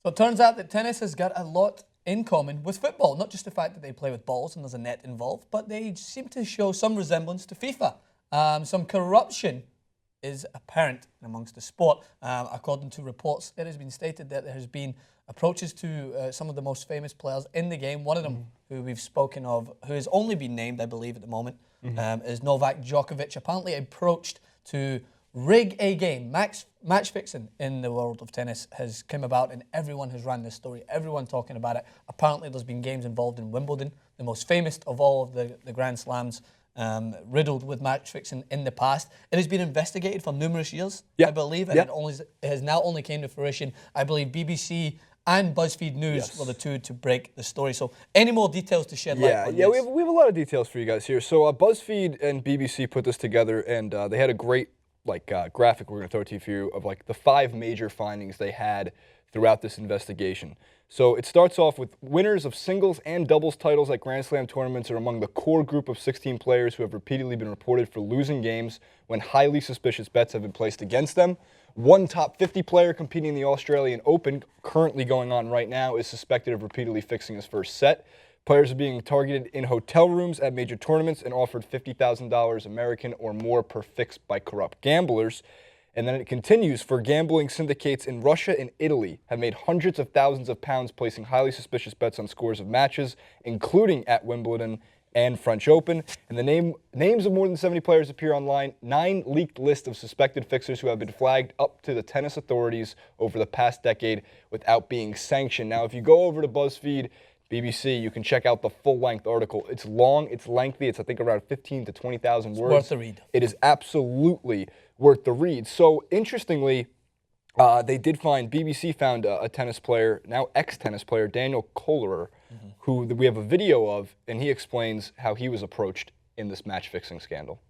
So it turns out that tennis has got a lot in common with football. Not just the fact that they play with balls and there's a net involved, but they seem to show some resemblance to FIFA. Some corruption is apparent amongst the sport. According to reports, it has been stated that there has been approaches to some of the most famous players in the game. One of them, who we've spoken of, who has only been named, I believe, at the moment, is Novak Djokovic. Apparently approached to rig a game. Match fixing in the world of tennis has come about, and everyone has ran this story. Everyone talking about it. Apparently there's been games involved in Wimbledon, the most famous of all of the Grand Slams, riddled with match fixing in the past. It has been investigated for numerous years, I believe, and it has now only came to fruition. I believe BBC and Buzzfeed News were the two to break the story. So any more details to shed light on this? Yeah, we have a lot of details for you guys here. So BuzzFeed and BBC put this together, and they had a great graphic we're going to throw to you of the 5 major findings they had throughout this investigation. So it starts off with winners of singles and doubles titles at Grand Slam tournaments are among the core group of 16 players who have repeatedly been reported for losing games when highly suspicious bets have been placed against them. One top 50 player competing in the Australian Open, currently going on right now, is suspected of repeatedly fixing his first set. Players are being targeted in hotel rooms at major tournaments and offered $50,000 American or more per fix by corrupt gamblers. And then it continues, for gambling syndicates in Russia and Italy have made hundreds of thousands of pounds placing highly suspicious bets on scores of matches, including at Wimbledon and French Open. And the names of more than 70 players appear online. 9 leaked lists of suspected fixers who have been flagged up to the tennis authorities over the past decade without being sanctioned. Now, if you go over to BuzzFeed, BBC, you can check out the full-length article. It's long, it's lengthy, it's I think around 15 to 20,000 words. Worth the read. It is absolutely worth the read. So interestingly, they did find, BBC found a tennis player, now ex-tennis player, Daniel Kohlerer, who we have a video of, and he explains how he was approached in this match-fixing scandal.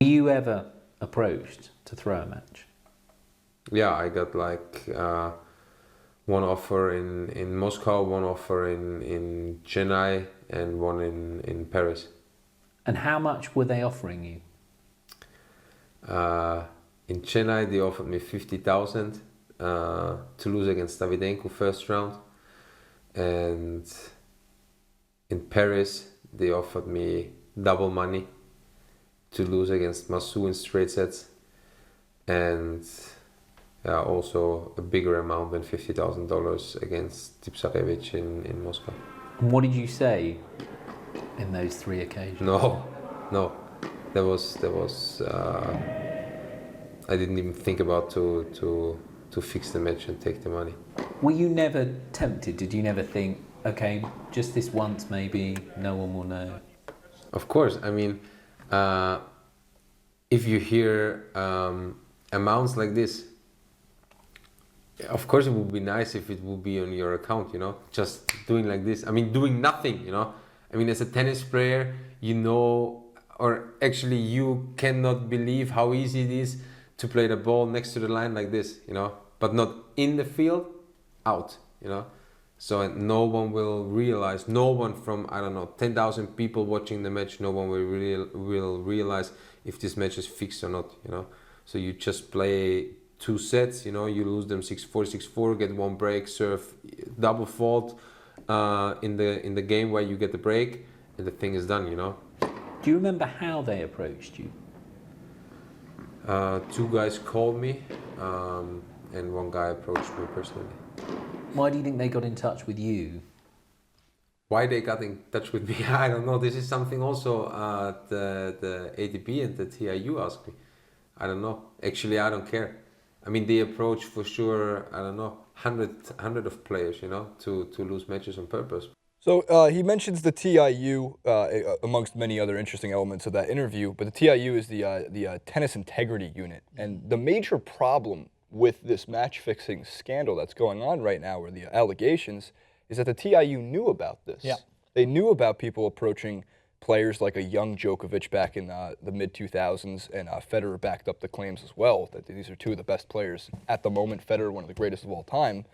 Were you ever approached to throw a match? Yeah, I got one offer in Moscow, one offer in Chennai, and one in Paris. And how much were they offering you? In Chennai, they offered me 50,000 to lose against Davydenko first round, and in Paris, they offered me double money to lose against Masu in straight sets, and also a bigger amount than $50,000 against Tipsarevic in Moscow. And what did you say in those 3 occasions? No. There was. I didn't even think about to fix the match and take the money. Were you never tempted? Did you never think, okay, just this once, maybe no one will know? Of course. I mean, if you hear amounts like this, of course it would be nice if it would be on your account, just doing like this. I mean, doing nothing, I mean, as a tennis player, or actually you cannot believe how easy it is to play the ball next to the line like this, but not in the field, out, So no one will realize, no one from, 10,000 people watching the match, no one will realize if this match is fixed or not, So you just play 2 sets, you lose them 6-4, 6-4, get 1 break, serve, double fault in the game where you get the break, and the thing is done, Do you remember how they approached you? 2 guys called me, and 1 guy approached me personally. Why do you think they got in touch with you? Why they got in touch with me, I don't know. This is something also the ATP and the TIU asked me. I don't know. Actually, I don't care. I mean, they approach for sure, 100 of players, to lose matches on purpose. So he mentions the TIU amongst many other interesting elements of that interview, but the TIU is the Tennis Integrity Unit. And the major problem with this match-fixing scandal that's going on right now, or the allegations, is that the TIU knew about this. Yeah. They knew about people approaching players like a young Djokovic back in the mid-2000s, and Federer backed up the claims as well, that these are 2 of the best players at the moment. Federer, one of the greatest of all time.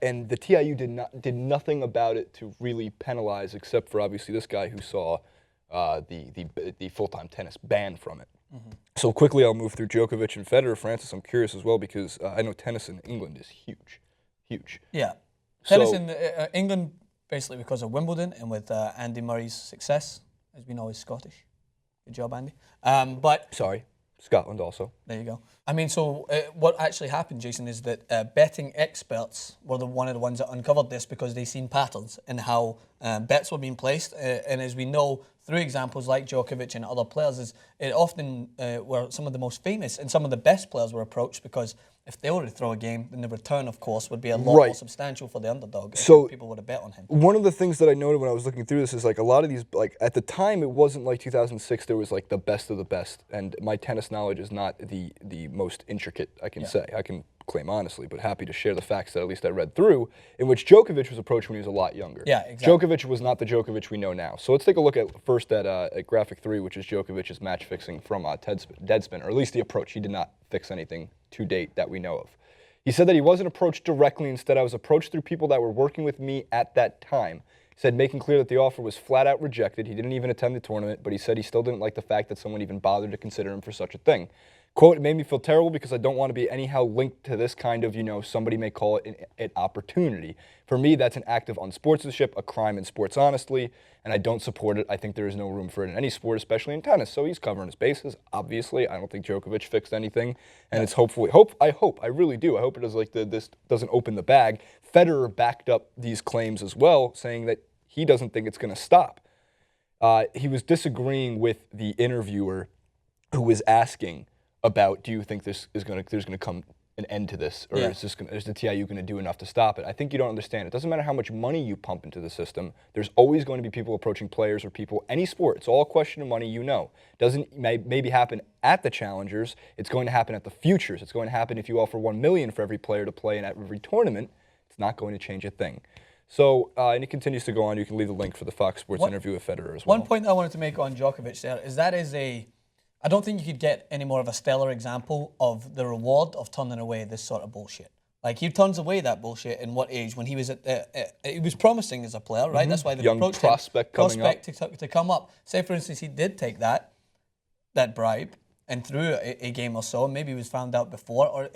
And the TIU did nothing about it to really penalize, except for obviously this guy who saw the full-time tennis banned from it. So quickly I'll move through Djokovic and Federer. Francis, I'm curious as well, because I know tennis in England is huge. huge. Yeah. Tennis So- in England, basically because of Wimbledon and with Andy Murray's success, as we know, he's Scottish. Good job, Andy. But Sorry, Scotland also. there you go. I mean, so what actually happened, Jason, is that betting experts were one of the ones that uncovered this because they seen patterns in how bets were being placed. And as we know, through examples like Djokovic and other players, is it often were some of the most famous and some of the best players were approached because if they were to throw a game, then the return, of course, would be a lot more substantial for the underdog. So people would have bet on him. One of the things that I noted when I was looking through this is like a lot of these, like at the time, it wasn't like 2006. There was like the best of the best, and my tennis knowledge is not the most intricate. I can say I can claim honestly, but happy to share the facts that at least I read through, in which Djokovic was approached when he was a lot younger. Yeah, exactly. Djokovic was not the Djokovic we know now. So let's take a look at first at graphic 3, which is Djokovic's match fixing from Deadspin, or at least the approach. He did not fix anything to date that we know of. He said that he wasn't approached directly. Instead, I was approached through people that were working with me at that time. He said, making clear that the offer was flat out rejected. He didn't even attend the tournament, but he said he still didn't like the fact that someone even bothered to consider him for such a thing. Quote, it made me feel terrible because I don't want to be anyhow linked to this kind of, somebody may call it an opportunity. For me, that's an act of unsportsmanship, a crime in sports, honestly, and I don't support it. I think there is no room for it in any sport, especially in tennis. So he's covering his bases, obviously. I don't think Djokovic fixed anything, and it's I really do. I hope it does this doesn't open the bag. Federer backed up these claims as well, saying that he doesn't think it's going to stop. He was disagreeing with the interviewer who was asking about, do you think there's going to come an end to this, or is the TIU going to do enough to stop it? I think you don't understand. It doesn't matter how much money you pump into the system. There's always going to be people approaching players or people, any sport. It's all a question of money, Doesn't maybe happen at the challengers. It's going to happen at the futures. It's going to happen if you offer $1 million for every player to play in every tournament. It's not going to change a thing. So, and it continues to go on. You can leave the link for the Fox Sports interview with Federer as well. One point that I wanted to make on Djokovic there is I don't think you could get any more of a stellar example of the reward of turning away this sort of bullshit. Like, he turns away that bullshit in what age? When he was he was promising as a player, right? That's why they approached him. To come up. Say, for instance, he did take that bribe and threw a game or so, and maybe he was found out before.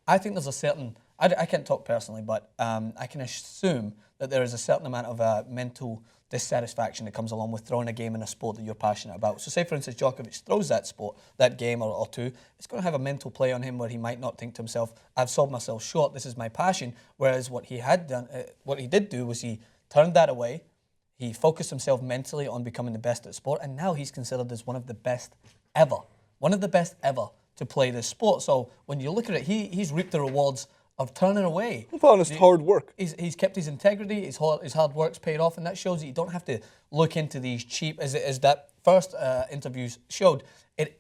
I think there's a certain, I can't talk personally, but I can assume that there is a certain amount of mental dissatisfaction that comes along with throwing a game in a sport that you're passionate about. So say, for instance, Djokovic throws that game or two, it's going to have a mental play on him where he might not think to himself, I've sold myself short, this is my passion. Whereas what he did do was he turned that away, he focused himself mentally on becoming the best at sport, and now he's considered as one of the best ever. One of the best ever to play this sport. So when you look at it, he's reaped the rewards of turning away. Honest hard work. He's kept his integrity, his hard work's paid off, and that shows that you don't have to look into these cheap, as that first interview showed, it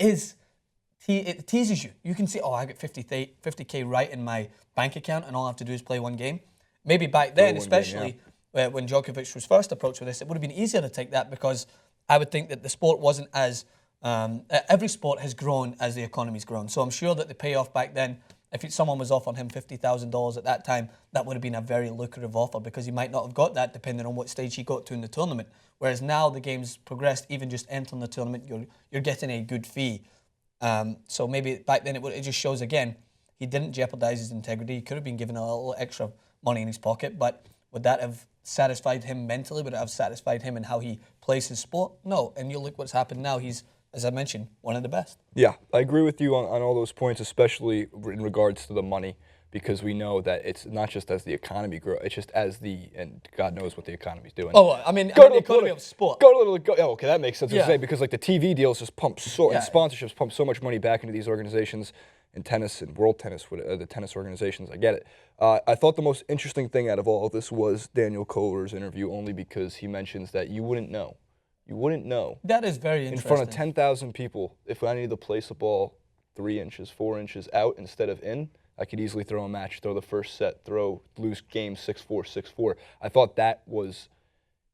teases you. You can see, I got 50K right in my bank account, and all I have to do is play one game. Maybe back then, especially when Djokovic was first approached with this, it would have been easier to take that because I would think that the sport wasn't as, every sport has grown as the economy's grown. So I'm sure that the payoff back then, if someone was offering him $50,000 at that time, that would have been a very lucrative offer because he might not have got that depending on what stage he got to in the tournament. Whereas now the game's progressed, even just entering the tournament, you're getting a good fee. So maybe back then it just shows again, he didn't jeopardize his integrity. He could have been given a little extra money in his pocket, but would that have satisfied him mentally? Would it have satisfied him in how he plays his sport? No. And you look what's happened now. He's, as I mentioned, one of the best. Yeah, I agree with you on all those points, especially in regards to the money, because we know that it's not just as the economy grows, it's just as and God knows what the economy's doing. Oh, I mean the economy of sport. Okay, that makes sense to say, because like the TV deals just pump and sponsorships pump so much money back into these organizations, in tennis and world tennis, the tennis organizations, I get it. I thought the most interesting thing out of all of this was Daniel Kohler's interview, only because he mentions that you wouldn't know. You wouldn't know. That is very interesting. In front of 10,000 people, if I needed to place a ball 3 inches, 4 inches out instead of in, I could easily throw a match, throw the first set, lose game 6-4, 6-4. I thought that was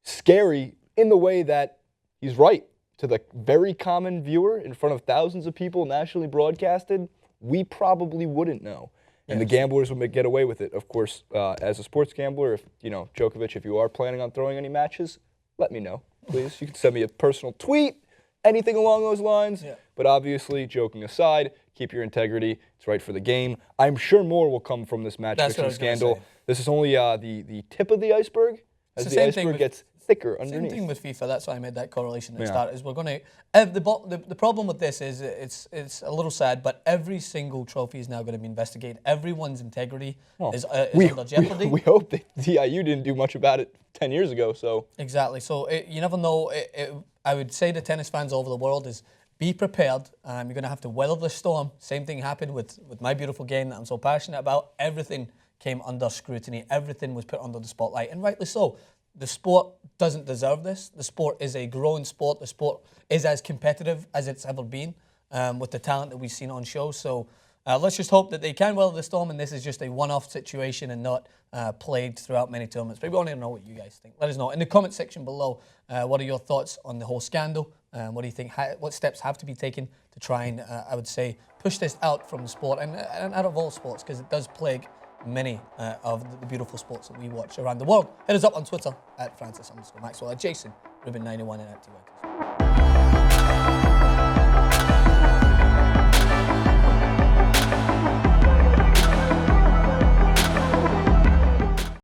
scary in the way that he's right. To the very common viewer in front of thousands of people nationally broadcasted, we probably wouldn't know. And the gamblers would get away with it. Of course, as a sports gambler, if Djokovic, if you are planning on throwing any matches, let me know. Please, you can send me a personal tweet, anything along those lines. Yeah. But obviously, joking aside, keep your integrity. It's right for the game. I'm sure more will come from this match fixing scandal. This is only the tip of the iceberg, as the the same thing iceberg with- gets thicker Same underneath. thing with FIFA. That's why I made that correlation at the Yeah. start. Is we're going to the problem with this is it's a little sad, but every single trophy is now going to be investigated. Everyone's integrity is under jeopardy. We hope that DIU didn't do much about it 10 years ago. So Exactly. So you never know. I would say to tennis fans all over the world is be prepared. You're going to have to weather the storm. Same thing happened with my beautiful game that I'm so passionate about. Everything came under scrutiny. Everything was put under the spotlight, and rightly so. The sport doesn't deserve this. The sport is a growing sport. The sport is as competitive as it's ever been with the talent that we've seen on show. So let's just hope that they can weather the storm and this is just a one-off situation and not played throughout many tournaments. But we want to know what you guys think. Let us know in the comment section below. What are your thoughts on the whole scandal? What do you think? What steps have to be taken to try and, I would say, push this out from the sport and out of all sports, because it does plague many of the beautiful sports that we watch around the world. Hit us up on Twitter at Francis_Maxwell, at Jason Rubin91 and at TY.